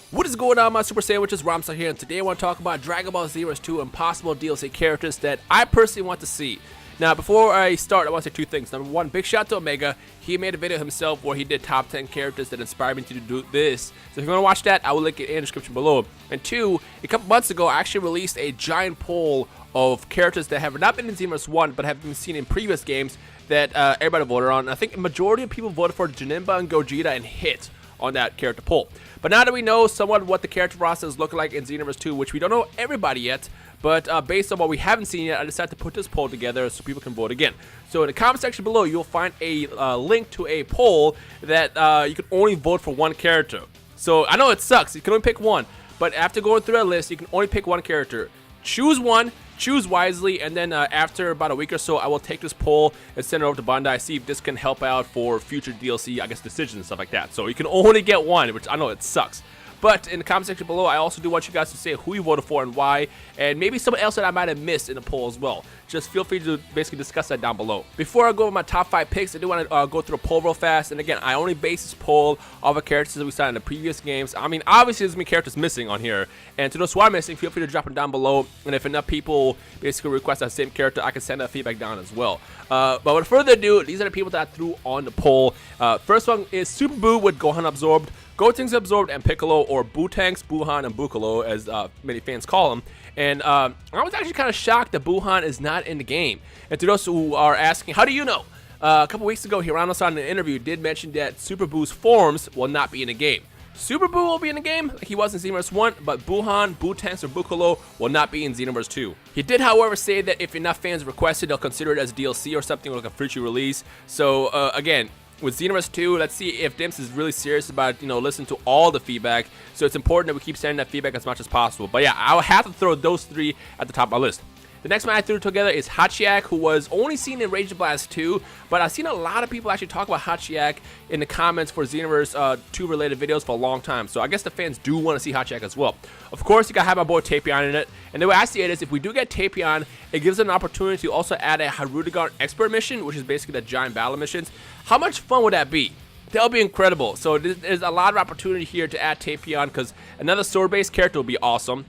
What is going on, my Super Sandwiches? Ramsa here, and today I want to talk about Dragon Ball Xenoverse 2 and possible DLC characters that I personally want to see. Now, before I start, I want to say two things. Number one, big shout out to Omega. He made a video himself where he did top 10 characters that inspired me to do this. So if you want to watch that, I will link it in the description below. And two, a couple months ago, I actually released a giant poll of characters that have not been in Xenoverse 1, but have been seen in previous games that everybody voted on. I think a majority of people voted for Janemba and Gogeta and Hit on that character poll. But now that we know somewhat what the character roster is looking like in Xenoverse 2, which we don't know everybody yet, but based on what we haven't seen yet, I decided to put this poll together so people can vote again. So in the comment section below, you'll find a link to a poll that you can only vote for one character. So I know it sucks, you can only pick one, but after going through that list, you can only pick one character. Choose one, choose wisely, and then after about a week or so, I will take this poll and send it over to Bandai, see if this can help out for future DLC, I guess, decisions and stuff like that. So you can only get one, which I know it sucks. But in the comment section below, I also do want you guys to say who you voted for and why, and maybe someone else that I might have missed in the poll as well. Just feel free to basically discuss that down below. Before I go over my top 5 picks, I do want to go through the poll real fast. And again, I only base this poll off of characters that we saw in the previous games. I mean, obviously there's many characters missing on here, and to those who are missing, feel free to drop them down below. And if enough people basically request that same character, I can send that feedback down as well. But without further ado, these are the people that I threw on the poll. First one is Super Buu with Gohan Absorbed, Gotenks Absorbed, and Piccolo, or Bootanks, Buhan, and Bukalo, as many fans call him. And I was actually kind of shocked that Buhan is not in the game. And to those who are asking, how do you know? A couple weeks ago, Hirano-san in an interview did mention that Super Buu's forms will not be in the game. Super Buu will be in the game, like he was in Xenoverse 1, but Buhan, Bootanks, or Bukalo will not be in Xenoverse 2. He did, however, say that if enough fans request it, they'll consider it as DLC or something like a future release. So, again, with Xenoverse 2, let's see if Dimps is really serious about, listening to all the feedback. So it's important that we keep sending that feedback as much as possible. But yeah, I'll have to throw those three at the top of my list. The next one I threw together is Hachiyak, who was only seen in Rage Blast 2, but I've seen a lot of people actually talk about Hachiyak in the comments for Xenoverse 2 related videos for a long time. So I guess the fans do want to see Hachiyak as well. Of course, you gotta have my boy Tapion in it. And the way I see it is, if we do get Tapion, it gives an opportunity to also add a Harudegarn Expert mission, which is basically the giant battle missions. How much fun would that be? That would be incredible. So there's a lot of opportunity here to add Tapion, because another sword-based character would be awesome.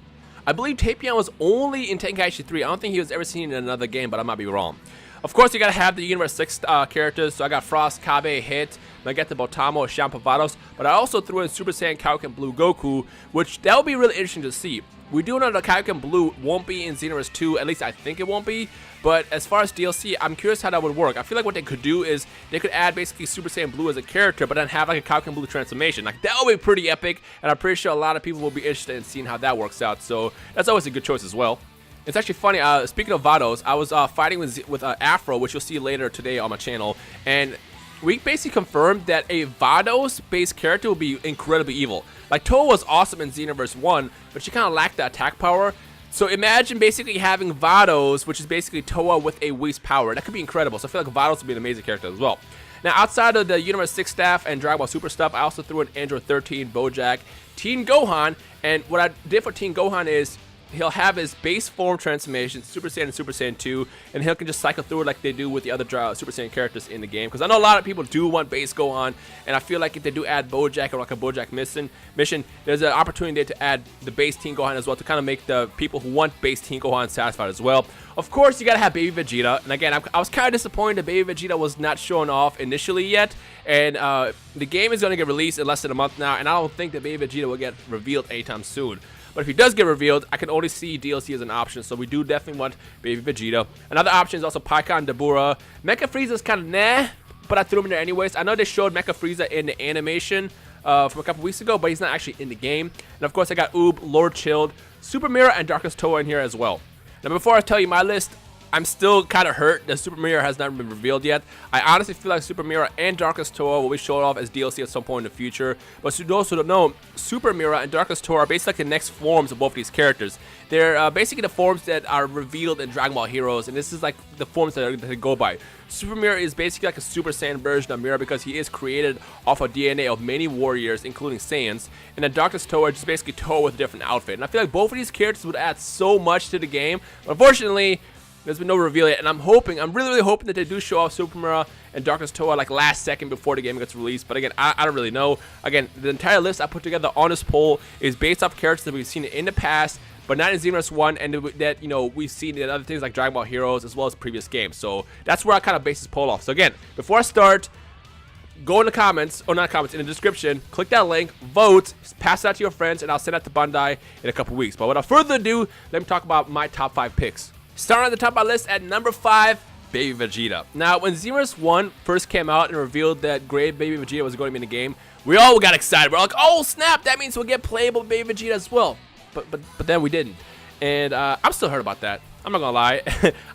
I believe Tapion was only in Tenkaichi 3. I don't think he was ever seen in another game, but I might be wrong. Of course, you gotta have the Universe 6 characters. So I got Frost, Kabe, Hit, Nageta Botamo, Shampavados. But I also threw in Super Saiyan Kaioken Blue Goku, which that would be really interesting to see. We do know that Kaioken Blue won't be in Xenoverse 2, at least I think it won't be. But as far as DLC, I'm curious how that would work. I feel like what they could do is they could add basically Super Saiyan Blue as a character, but then have like a Kaioken Blue transformation. Like, that would be pretty epic, and I'm pretty sure a lot of people will be interested in seeing how that works out. So that's always a good choice as well. It's actually funny, speaking of Vados, I was fighting with Afro, which you'll see later today on my channel, and we basically confirmed that a Vados-based character will be incredibly evil. Like, Toa was awesome in Xenoverse 1, but she kind of lacked the attack power. So imagine basically having Vados, which is basically Toa with a Whis power. That could be incredible. So I feel like Vados would be an amazing character as well. Now, outside of the Universe 6 staff and Dragon Ball Super stuff, I also threw in Android 13, Bojack, Teen Gohan, and what I did for Teen Gohan is he'll have his base form transformation, Super Saiyan and Super Saiyan 2, and he can just cycle through it like they do with the other Super Saiyan characters in the game. Because I know a lot of people do want base Gohan, and I feel like if they do add Bojack or like a Bojack mission, there's an opportunity there to add the base Teen Gohan as well to kind of make the people who want base Teen Gohan satisfied as well. Of course, you gotta have Baby Vegeta, and again, I was kind of disappointed that Baby Vegeta was not shown off initially yet, and the game is gonna get released in less than a month now, and I don't think that Baby Vegeta will get revealed anytime soon. But if he does get revealed, I can only see DLC as an option, so we do definitely want Baby Vegeta. Another option is also Pica and Dabura. Mecha Frieza is kind of nah, but I threw him in there anyways. I know they showed Mecha Frieza in the animation from a couple weeks ago, but he's not actually in the game. And of course, I got Oob, Lord Chilled, Super Mirror, and Darkest Toa in here as well. Now, before I tell you my list, I'm still kind of hurt that Super Mirror has not been revealed yet. I honestly feel like Super Mirror and Darkest Toa will be shown off as DLC at some point in the future. But to those who don't know, Super Mirror and Darkest Toa are basically like the next forms of both these characters. They're basically the forms that are revealed in Dragon Ball Heroes, and this is like the forms that they go by. Super Mirror is basically like a Super Saiyan version of Mirror because he is created off of DNA of many warriors, including Saiyans. And then Darkest Toa is just basically Toa with a different outfit. And I feel like both of these characters would add so much to the game. But unfortunately, There's been no reveal yet, and I'm really hoping that they do show off Super Mirror and Darkness Toa like last second before the game gets released. But again, I don't really know. Again, the entire list I put together on this poll is based off characters that we've seen in the past, but not in Xenoverse 1, and that, you know, we've seen in other things like Dragon Ball Heroes as well as previous games. So that's where I kind of base this poll off. So again, before I start, go in the comments, or not comments, in the description, click that link, vote, pass it out to your friends, and I'll send that to Bandai in a couple weeks. But without further ado, let me talk about my top 5 picks. Starting at the top of my list at number 5, Baby Vegeta. Now, when Xenoverse 1 first came out and revealed that Great Baby Vegeta was going to be in the game, we all got excited. We're like, oh snap, that means we'll get playable Baby Vegeta as well. But then we didn't. And I'm still hurt about that. I'm not gonna lie.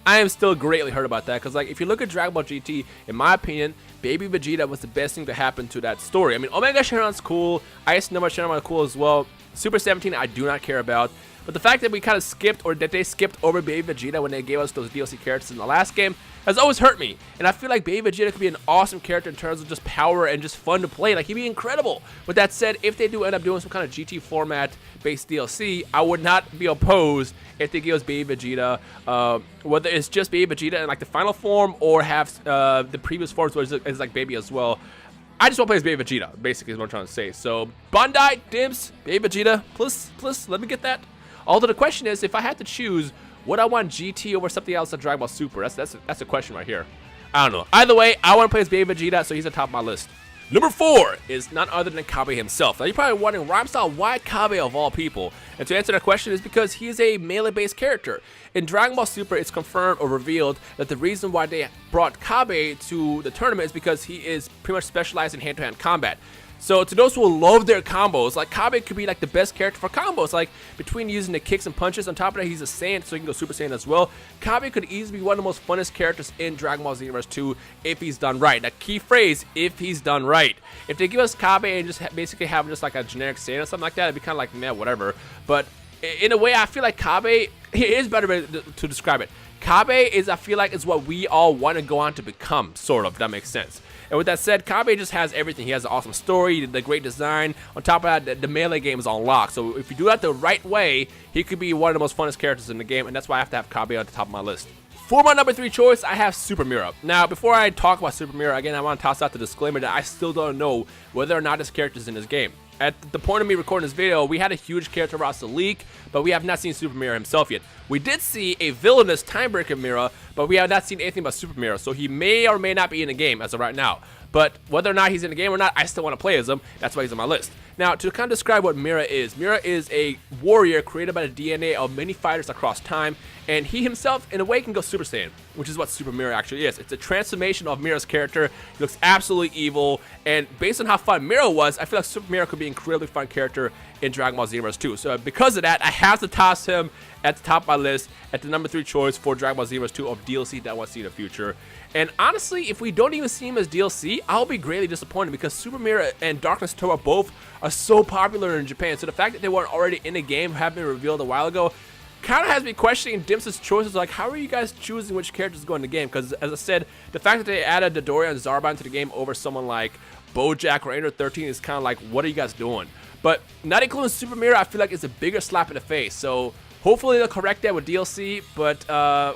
I am still greatly hurt about that, because like, if you look at Dragon Ball GT, in my opinion, Baby Vegeta was the best thing to happen to that story. I mean, Omega Shenron's cool, Ice Number Shenron are cool as well. Super 17 I do not care about. But the fact that we kind of skipped, or that they skipped over Baby Vegeta when they gave us those DLC characters in the last game, has always hurt me. And I feel like Baby Vegeta could be an awesome character in terms of just power and just fun to play. Like, he'd be incredible. With that said, if they do end up doing some kind of GT format-based DLC, I would not be opposed if they give us Baby Vegeta, whether it's just Baby Vegeta in like the final form, or have the previous forms where it's like Baby as well. I just want to play as Baby Vegeta, basically is what I'm trying to say. So, Bandai, Dimps, Baby Vegeta, please, let me get that. Although the question is, if I had to choose, would I want GT over something else like Dragon Ball Super? That's a question right here. I don't know. Either way, I want to play as Baby Vegeta, so he's at the top of my list. Number 4 is none other than Kabe himself. Now, you're probably wondering, Rhymestyle, why Kabe of all people? And to answer that question is because he is a melee-based character. In Dragon Ball Super, it's confirmed or revealed that the reason why they brought Kabe to the tournament is because he is pretty much specialized in hand-to-hand combat. So to those who love their combos, like, Kabe could be like the best character for combos. Like, between using the kicks and punches, on top of that he's a Saiyan, so he can go Super Saiyan as well. Kabe could easily be one of the most funnest characters in Dragon Ball Xenoverse 2 if he's done right. That key phrase, if he's done right. If they give us Kabe and just basically have just like a generic Saiyan or something like that, it'd be kind of like, meh, whatever. But in a way, I feel like Kabe, here's a better way to describe it. Kabe is, I feel like, is what we all want to go on to become, sort of, if that makes sense. And with that said, Kabe just has everything. He has an awesome story, the great design. On top of that, the melee game is on lock. So if you do that the right way, he could be one of the most funnest characters in the game, and that's why I have to have Kabe on the top of my list. For my number 3 choice, I have Super Mirror. Now, before I talk about Super Mirror, again, I want to toss out the disclaimer that I still don't know whether or not this character is in this game. At the point of me recording this video, we had a huge character roster leak, but we have not seen Super Mirror himself yet. We did see a villainous Timebreaker Mirror, but we have not seen anything about Super Mirror, so he may or may not be in the game as of right now. But whether or not he's in the game or not, I still want to play as him. That's why he's on my list. Now, to kind of describe what Mirror is a warrior created by the DNA of many fighters across time, and he himself, in a way, can go Super Saiyan, which is what Super Mirror actually is. It's a transformation of Mirror's character. He looks absolutely evil, and based on how fun Mirror was, I feel like Super Mirror could be an incredibly fun character in Dragon Ball Xenoverse 2. So because of that, I have to toss him at the top of my list at the number 3 choice for Dragon Ball Xenoverse 2 of DLC that I want to see in the future. And honestly, if we don't even see him as DLC, I'll be greatly disappointed, because Super Mirror and Darkness Toa both are so popular in Japan. So the fact that they weren't already in the game, have been revealed a while ago, kind of has me questioning Dimps' choices. Like, how are you guys choosing which characters to go in the game? Because as I said, the fact that they added Dodoria and Zarbon to the game over someone like Bojack or Ender 13 is kind of like, what are you guys doing? But not including Super Mirror, I feel like it's a bigger slap in the face. So hopefully they'll correct that with DLC, but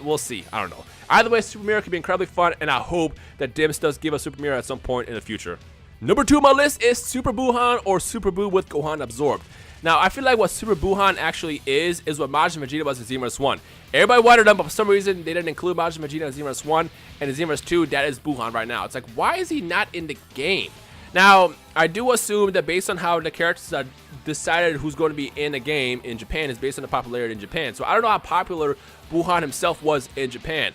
we'll see. I don't know. Either way, Super Mirror could be incredibly fun, and I hope that Dimps does give us Super Mirror at some point in the future. Number 2 on my list is Super Buuhan, or Super Buu with Gohan absorbed. Now, I feel like what Super Buuhan actually is what Majin Vegeta was in Xenoverse 1. Everybody wanted them, but for some reason, they didn't include Majin Vegeta in Xenoverse 1, and in Xenoverse 2, that is Buuhan right now. It's like, why is he not in the game? Now, I do assume that based on how the characters are decided who's going to be in the game in Japan is based on the popularity in Japan. So I don't know how popular Buuhan himself was in Japan.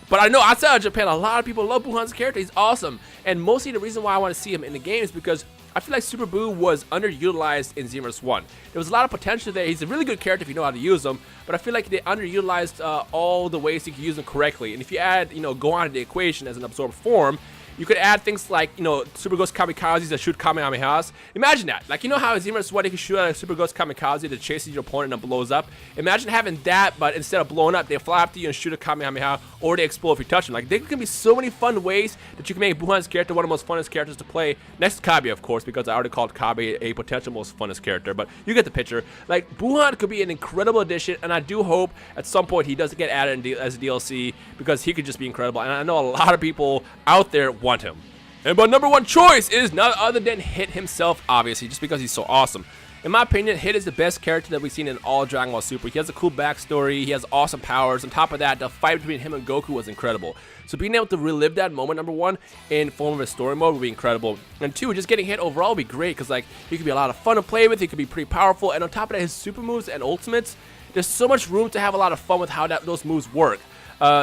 But I know outside of Japan, a lot of people love Buuhan's character. He's awesome. And mostly the reason why I want to see him in the game is because I feel like Super Buu was underutilized in Xenoverse 1. There was a lot of potential there. He's a really good character if you know how to use him, but I feel like they underutilized all the ways you can use him correctly. And if you add, Gohan to the equation as an absorbed form, You could add things like, you know, Super Ghost Kamikazes that shoot Kamehamehas. Imagine that. Like, you know how Xenoverse 1 you can shoot out a Super Ghost Kamikaze that chases your opponent and blows up? Imagine having that, but instead of blowing up, they fly up to you and shoot a Kamehameha, or they explode if you touch them. Like, there can be so many fun ways that you can make Buhan's character one of the most funnest characters to play. Next to Kabe, of course, because I already called Kabe a potential most funnest character, but you get the picture. Like, Buhan could be an incredible addition, and I do hope at some point he doesn't get added as a DLC, because he could just be incredible, and I know a lot of people out there want him. And my number one choice is none other than Hit himself, obviously, just because he's so awesome. In my opinion, Hit is the best character that we've seen in all Dragon Ball Super. He has a cool backstory, he has awesome powers. On top of that, the fight between him and Goku was incredible. So being able to relive that moment, number one, in form of a story mode would be incredible. And two, just getting Hit overall would be great, because like, he could be a lot of fun to play with, he could be pretty powerful, and on top of that, his super moves and ultimates, there's so much room to have a lot of fun with how those moves work.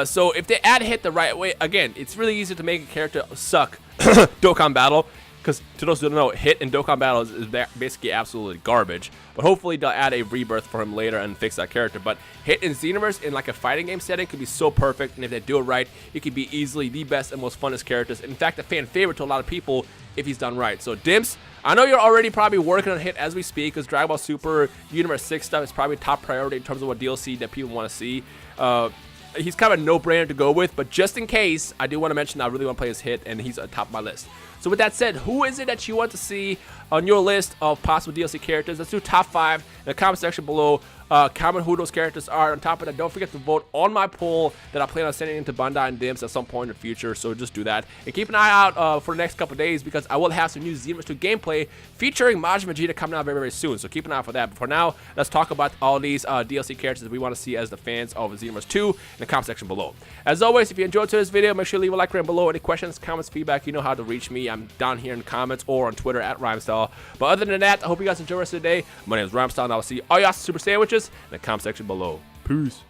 So if they add Hit the right way, again, it's really easy to make a character suck Dokkan Battle, because to those who don't know, Hit in Dokkan Battle is basically absolutely garbage. But hopefully they'll add a rebirth for him later and fix that character. But Hit in Xenoverse in like a fighting game setting could be so perfect, and if they do it right, he could be easily the best and most funnest characters. In fact, a fan favorite to a lot of people if he's done right. So Dimps, I know you're already probably working on Hit as we speak, because Dragon Ball Super Universe 6 stuff is probably top priority in terms of what DLC that people want to see. He's kind of a no-brainer to go with, but just in case, I do want to mention I really want to play his Hit, and he's on top of my list. So with that said, who is it that you want to see on your list of possible DLC characters? Let's do top 5 in the comment section below. Comment who those characters are. On top of that, don't forget to vote on my poll that I plan on sending into Bandai and Dimps at some point in the future, so just do that. And keep an eye out for the next couple days, because I will have some new Xenoverse 2 gameplay featuring Majin Vegeta coming out very, very soon, so keep an eye out for that. But for now, let's talk about all these DLC characters that we want to see as the fans of Xenoverse 2 in the comment section below. As always, if you enjoyed today's video, make sure to leave a like right below. Any questions, comments, feedback, you know how to reach me. I'm down here in the comments or on Twitter at Rhymestyle. But other than that, I hope you guys enjoy the rest of the day. My name is Rhymestyle, and I will see all y'all super sandwiches in the comment section below. Peace.